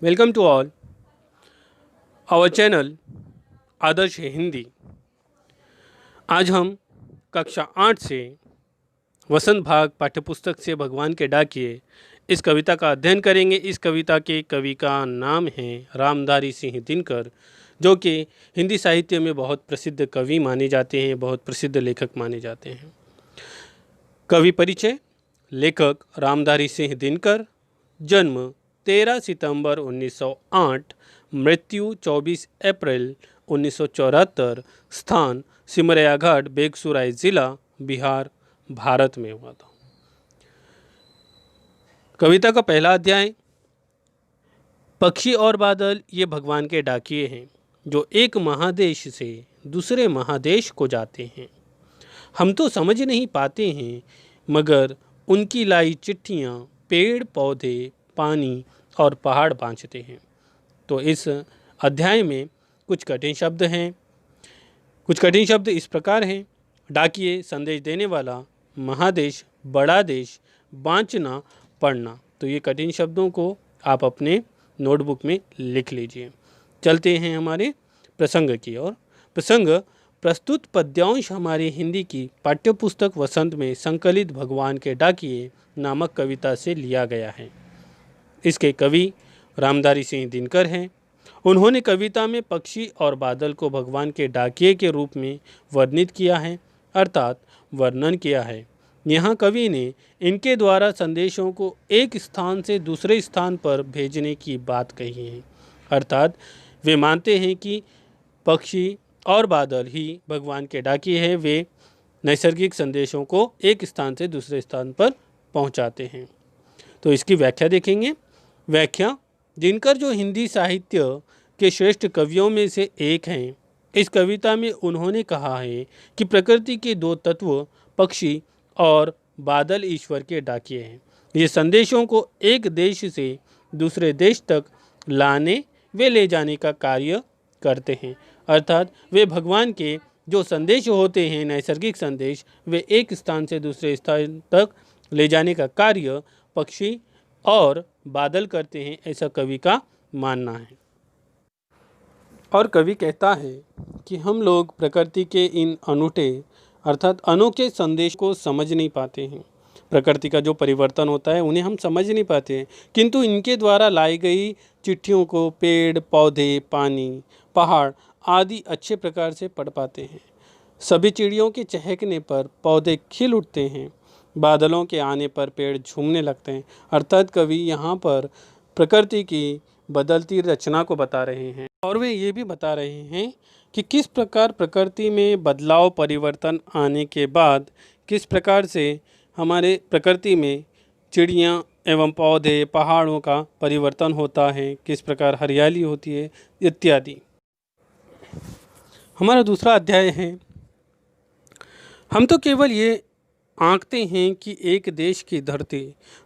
Welcome to all our channel Adarsh Hindi. आज हम कक्षा 8 से वसंत भाग पाठ्यपुस्तक से भगवान के डाकिए इस कविता का अध्ययन करेंगे। इस कविता के कवि का नाम है रामधारी सिंह दिनकर, जो कि हिंदी साहित्य में बहुत प्रसिद्ध कवि माने जाते हैं, बहुत प्रसिद्ध लेखक माने जाते हैं। कवि परिचय: लेखक रामधारी सिंह दिनकर, जन्म 13 सितंबर 1908, मृत्यु 24 अप्रैल 1974, स्थान सिमरिया घाट, बेगूसराय जिला, बिहार, भारत में हुआ था। कविता का पहला अध्याय। पक्षी और बादल ये भगवान के डाकिए हैं जो एक महादेश से दूसरे महादेश को जाते हैं। हम तो समझ नहीं पाते हैं, मगर उनकी लाई चिट्ठियाँ पेड़ पौधे, पानी और पहाड़ बाँचते हैं। तो इस अध्याय में कुछ कठिन शब्द हैं। कुछ कठिन शब्द इस प्रकार हैं: डाकिए, संदेश देने वाला, महादेश, बड़ा देश, बाँचना, पढ़ना। तो ये कठिन शब्दों को आप अपने नोटबुक में लिख लीजिए। चलते हैं हमारे प्रसंग की ओर। प्रसंग: प्रस्तुत पद्यांश हमारी हिंदी की पाठ्यपुस्तक वसंत में संकलित भगवान के डाकिए नामक कविता से लिया गया है। इसके कवि रामधारी सिंह दिनकर हैं। उन्होंने कविता में पक्षी और बादल को भगवान के डाकिए के रूप में वर्णित किया है, अर्थात वर्णन किया है। यहाँ कवि ने इनके द्वारा संदेशों को एक स्थान से दूसरे स्थान पर भेजने की बात कही है, अर्थात वे मानते हैं कि पक्षी और बादल ही भगवान के डाकिए हैं। वे नैसर्गिक संदेशों को एक स्थान से दूसरे स्थान पर पहुँचाते हैं। तो इसकी व्याख्या देखेंगे। व्याख्या: दिनकर जो हिंदी साहित्य के श्रेष्ठ कवियों में से एक हैं, इस कविता में उन्होंने कहा है कि प्रकृति के दो तत्व पक्षी और बादल ईश्वर के डाकिए हैं। ये संदेशों को एक देश से दूसरे देश तक लाने व ले जाने का कार्य करते हैं, अर्थात वे भगवान के जो संदेश होते हैं, नैसर्गिक संदेश, वे एक स्थान से दूसरे स्थान तक ले जाने का कार्य पक्षी और बादल करते हैं, ऐसा कवि का मानना है। और कवि कहता है कि हम लोग प्रकृति के इन अनूठे अर्थात अनोखे संदेश को समझ नहीं पाते हैं। प्रकृति का जो परिवर्तन होता है उन्हें हम समझ नहीं पाते हैं, किंतु इनके द्वारा लाई गई चिट्ठियों को पेड़ पौधे, पानी, पहाड़ आदि अच्छे प्रकार से पढ़ पाते हैं। सभी चिड़ियों के चहकने पर पौधे खिल उठते हैं, बादलों के आने पर पेड़ झूमने लगते हैं। अर्थात कवि यहाँ पर प्रकृति की बदलती रचना को बता रहे हैं, और वे ये भी बता रहे हैं कि किस प्रकार प्रकृति में बदलाव, परिवर्तन आने के बाद किस प्रकार से हमारे प्रकृति में चिड़ियाँ एवं पौधे, पहाड़ों का परिवर्तन होता है, किस प्रकार हरियाली होती है, इत्यादि। हमारा दूसरा अध्याय है। हम तो केवल ये आंकते हैं कि एक देश की धरती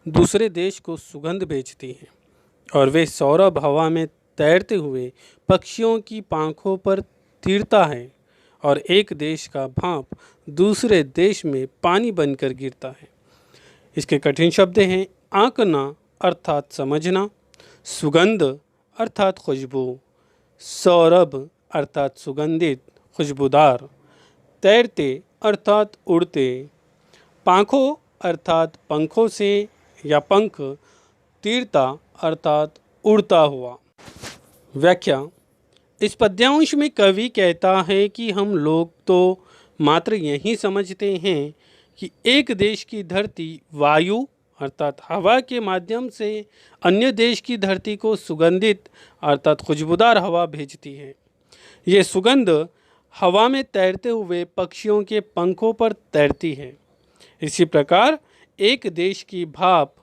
दूसरे देश को सुगंध भेजती है, और वे सौरभ हवा में तैरते हुए पक्षियों की पांखों पर तीरता है, और एक देश का भाप दूसरे देश में पानी बनकर गिरता है। इसके कठिन शब्द हैं: आंकना अर्थात समझना, सुगंध अर्थात खुशबू, सौरभ अर्थात सुगंधित खुशबूदार, तैरते अर्थात उड़ते, पांखों अर्थात पंखों से या पंख, तीरता अर्थात उड़ता हुआ। व्याख्या: इस पद्यांश में कवि कहता है कि हम लोग तो मात्र यही समझते हैं कि एक देश की धरती वायु अर्थात हवा के माध्यम से अन्य देश की धरती को सुगंधित अर्थात खुशबूदार हवा भेजती है। ये सुगंध हवा में तैरते हुए पक्षियों के पंखों पर तैरती है। इसी प्रकार एक देश की भाप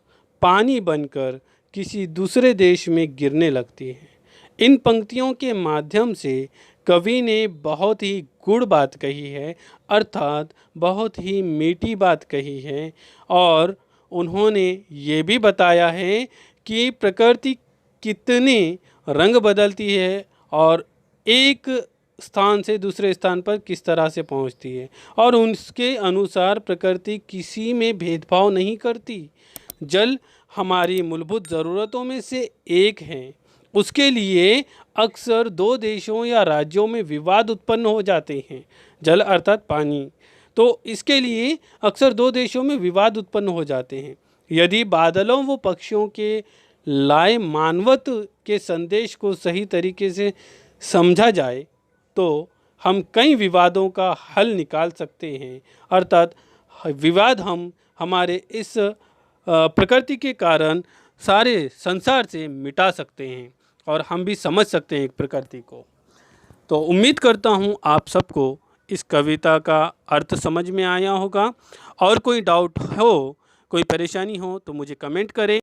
पानी बनकर किसी दूसरे देश में गिरने लगती है। इन पंक्तियों के माध्यम से कवि ने बहुत ही गूढ़ बात कही है, अर्थात बहुत ही मीठी बात कही है, और उन्होंने ये भी बताया है कि प्रकृति कितने रंग बदलती है और एक स्थान से दूसरे स्थान पर किस तरह से पहुंचती है और उसके अनुसार प्रकृति किसी में भेदभाव नहीं करती। जल हमारी मूलभूत ज़रूरतों में से एक है। उसके लिए अक्सर दो देशों या राज्यों में विवाद उत्पन्न हो जाते हैं। जल अर्थात पानी, तो इसके लिए अक्सर दो देशों में विवाद उत्पन्न हो जाते हैं। यदि बादलों व पक्षियों के लाए मानवत्व के संदेश को सही तरीके से समझा जाए तो हम कई विवादों का हल निकाल सकते हैं। अर्थात विवाद हम हमारे इस प्रकृति के कारण सारे संसार से मिटा सकते हैं और हम भी समझ सकते हैं एक प्रकृति को। तो उम्मीद करता हूँ आप सबको इस कविता का अर्थ समझ में आया होगा। और कोई डाउट हो, कोई परेशानी हो तो मुझे कमेंट करें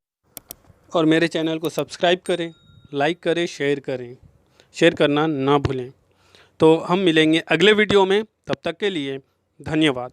और मेरे चैनल को सब्सक्राइब करें, लाइक करें, शेयर करें। शेयर करना ना भूलें। तो हम मिलेंगे अगले वीडियो में, तब तक के लिए धन्यवाद।